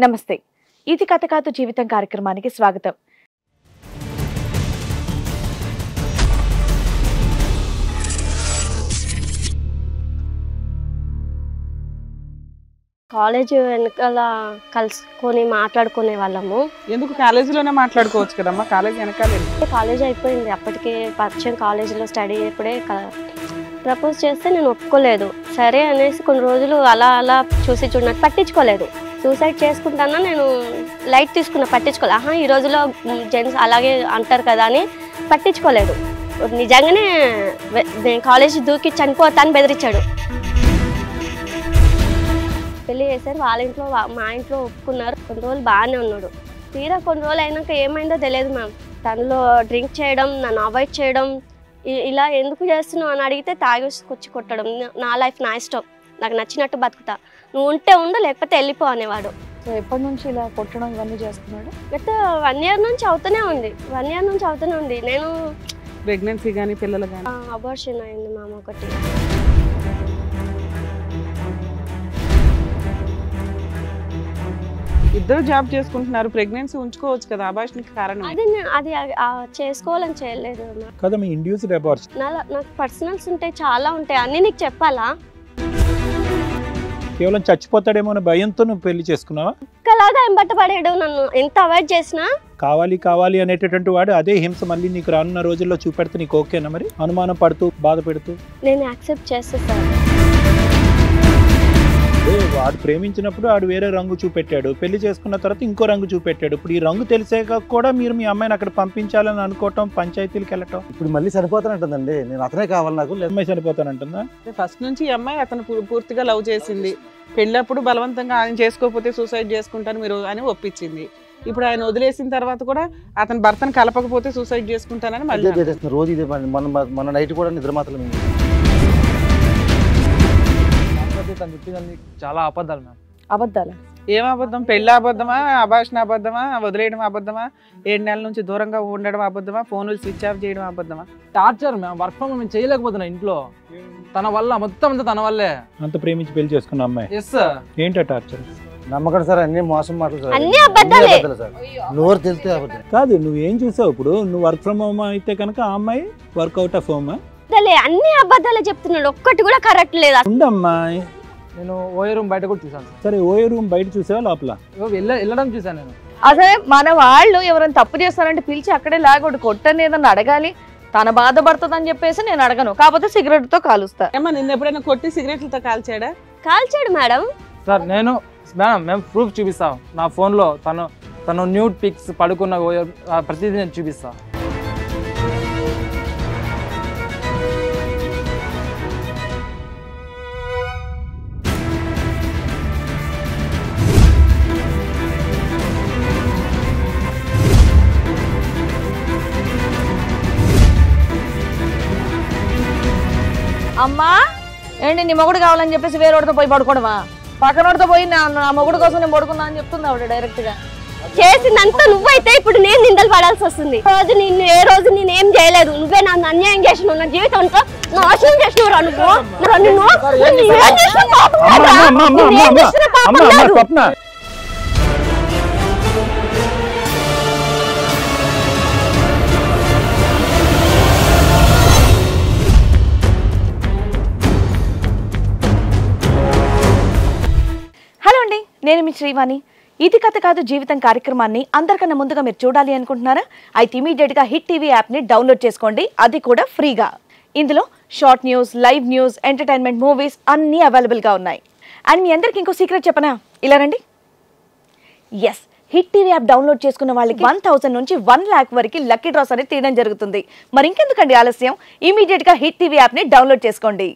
నమస్తే. ఇది కథ కాదు జీవితం కార్యక్రమానికి స్వాగతం. కాలేజ్ వెనకాల కలుసుకొని మాట్లాడుకునే వాళ్ళము. ఎందుకు కాలేజీలోనే మాట్లాడుకోవచ్చు కదమ్మా, కాలేజ్ వెనకాలే. కాలేజ్ అయిపోయింది, అప్పటికే పరిచయం కాలేజీలో స్టడీ అప్పుడే ప్రపోజ్ చేస్తే నేను ఒప్పుకోలేదు. సరే అనేసి కొన్ని రోజులు అలా అలా చూసి చూడనట్టు పట్టించుకోలేదు. సూసైడ్ చేసుకుంటానా నేను లైట్ తీసుకున్నా, పట్టించుకోలేదు. ఈ రోజులో జెంట్స్ అలాగే అంటారు కదా అని పట్టించుకోలేదు. నిజంగానే నేను కాలేజ్ దూకి చనిపోతాను బెదిరించాడు. పెళ్ళి చేశారు, వాళ్ళ ఇంట్లో మా ఇంట్లో ఒప్పుకున్నారు. కొన్ని రోజులు బాగానే ఉన్నాడు. తీరా కొన్ని రోజులు అయినాక ఏమైందో తెలియదు మ్యామ్. తనలో డ్రింక్ చేయడం, నన్ను అవాయిడ్ చేయడం, ఇలా ఎందుకు చేస్తున్నావు అని అడిగితే తాగేసుకొచ్చి కొట్టడం. నా లైఫ్ నా ఇష్టం, నాకు నచ్చినట్టు బతుకుతా, నువ్వు ఉంటే ఉండు లేకపోతే వెళ్ళిపో అనేవాడు. సో ఎప్పటి నుంచి ఇలా కొట్టడం ఇవన్నీ చేస్తున్నాడు? గత 1 year నుంచి అవుతూనే ఉంది. 1 year నుంచి అవుతూనే ఉంది. నేను ప్రెగ్నెన్సీ కానీ పిల్లలు కానీ అబార్షన్ అయింది మ్యామ్ ఒకటి. ఇద్దరు జాబ్ చేసుకుంటున్నారు, ప్రెగ్నెన్సీ ఉంచుకోవచ్చు కదా, అబార్షన్కి కారణం. అది చేసుకోవాలని చేయలేదు కదా మీ ఇండ్యూస్డ్ అబార్షన్. నాకు పర్సనల్స్ ఉంటాయి, చాలా ఉంటాయి, అన్ని నీకు చెప్పాలా? కేవలం చచ్చిపోతాడేమో అనే భయంతో నువ్వు పెళ్లి చేసుకున్నావా? ఇంకలాగా ఎంబట్టపడాడు, నన్ను ఎంత అవాయిడ్ చేసినా. కావాలి కావాలి అనేటటువంటి వాడు అదే హింస మళ్ళీ నీకు రానున్న రోజుల్లో చూపెడితే నీకు ఓకేనా? మరి అనుమానం పడుతూ బాధ పెడుతూ నేను యాక్సెప్ట్ చేస్తాను. వాడు ప్రేమించినప్పుడు వాడు వేరే రంగు చూపెట్టాడు, పెళ్లి చేసుకున్న తర్వాత ఇంకో రంగు చూపెట్టాడు. ఇప్పుడు ఈ రంగు తెలిసాక కూడా మీరు మీ అమ్మాయిని అక్కడ పంపించాలని అనుకోవటం, పంచాయతీలకు వెళ్ళటం. ఇప్పుడు మళ్ళీ సరిపోతానంటుందండి, నేను అతనే కావాలి నాకు. అమ్మాయి సరిపోతానంటుందా? ఫస్ట్ నుంచి ఈ అమ్మాయి అతను పూర్తిగా లవ్ చేసింది. పెళ్ళప్పుడు బలవంతంగా ఆయన చేసుకోకపోతే సూసైడ్ చేసుకుంటాను మీరు అని ఒప్పించింది. ఇప్పుడు ఆయన వదిలేసిన తర్వాత కూడా అతని భర్తను కలపకపోతే సూసైడ్ చేసుకుంటానని మళ్ళీ రోజు ఇదే మన నైట్ కూడా నిద్ర మాత్రం. తను చెప్పింది చాలా అబద్ధాలు మ్యామ్. అబద్ధాలా? ఏం అబద్ధం? పెళ్ళి అబద్ధమా, అబార్షన్ అబద్ధమా, వదిలేయడం అబద్ధమా, 7 నెలల నుంచి దూరంగా ఉండడం అబద్ధమా, ఫోన్లు స్విచ్ ఆఫ్ చేయడం అబద్ధమా? టార్చర్ మ్యామ్, వర్క్ ఫ్రమ్ మేము చేయలేకపోతున్నా ఇంట్లో. తన వల్ల మొత్తం అంతా తన వల్లే. అంత ప్రేమించి పెళ్లి చేసుకున్న అమ్మాయి ఎస్ ఏంటో టార్చర్? నమ్మకం సార్, అన్ని మోసం మాటలు సార్, అన్ని అబద్ధాలే సార్. నోరు తెలిస్తే అబద్ధం కాదు. నువ్వేం చూసావు? ఇప్పుడు నువ్వు వర్క్ ఫ్రమ్ హోమ్ అయితే కనుక ఆ అమ్మాయి వర్క్అవుట్ ఆఫ్ హోమ్. అన్ని అబద్ధాలే చెప్తున్నాడు, ఒక్కటి కూడా కరెక్ట్ లేదు. ఉండమ్మాయి. నేను ఓయే రూమ్ బయట కూడా చూసాను సార్. సరే, ఓయే రూమ్ బయట చూసావా లోపల? వెళ్ళడం చూసాను నేను. అదే మన వాళ్ళు ఎవరైనా తప్పు చేస్తారంటే పిలిచి అక్కడే లాగొడు కొట్టని ఏదన్నా అడగాలి. తన బాధపడుతుందని చెప్పేసి నేను అడగను, కాకపోతే సిగరెట్ తో కాలుస్తా. ఏమా నిన్న ఎప్పుడైనా కొట్టి సిగరెట్లతో కాల్చాడా? కాల్చాడు మేడం. సార్ మేడం మేము ప్రూఫ్ చూపిస్తాం. నా ఫోన్లో తను న్యూడ్ పిక్స్ పడుకున్న ప్రతిదీ నేను చూపిస్తా. అమ్మా ఏంటి నీ మొగుడు కావాలని చెప్పేసి వేరేవాడితో పోయి పడుకోవడమా? పక్కనోడితో పోయి నా మొగుడు కోసం నేను పడుకున్నా అని చెప్తుంది ఆవిడ డైరెక్ట్ గా. చేసిందంతా నువ్వైతే ఇప్పుడు నేను నిందలు పడాల్సి వస్తుంది. ఏ రోజు నేను ఏం చేయలేదు, నువ్వే నన్ను అన్యాయం చేసినావు, నా జీవితంతో నాశనం చేసినవు అనుకో. హలో అండి, నేను మీ శ్రీవాణి. ఇది కథ కాదు జీవితం కార్యక్రమాన్ని అందరికన్నా ముందుగా మీరు చూడాలి అనుకుంటున్నారా? అయితే ఇమీడియట్ గా హిట్ టీవీ యాప్ ని డౌన్లోడ్ చేసుకోండి, అది కూడా ఫ్రీగా. ఇందులో short news, live news, entertainment, movies అన్నీ అవైలబుల్ గా ఉన్నాయి. అండ్ మీ అందరికి ఇంకో సీక్రెట్ చెప్పనా? ఇలా రండి. Yes, hit TV app download చేసుకున్న వాళ్ళకి 1000 నుంచి 1 lakh వరకు లక్కీ డ్రాస్ అనేది తీయడం జరుగుతుంది. మరి ఇంకెందుకండి ఆలస్యం, ఇమీడియట్ గా హిట్ టీవీ యాప్ ని డౌన్లోడ్ చేసుకోండి.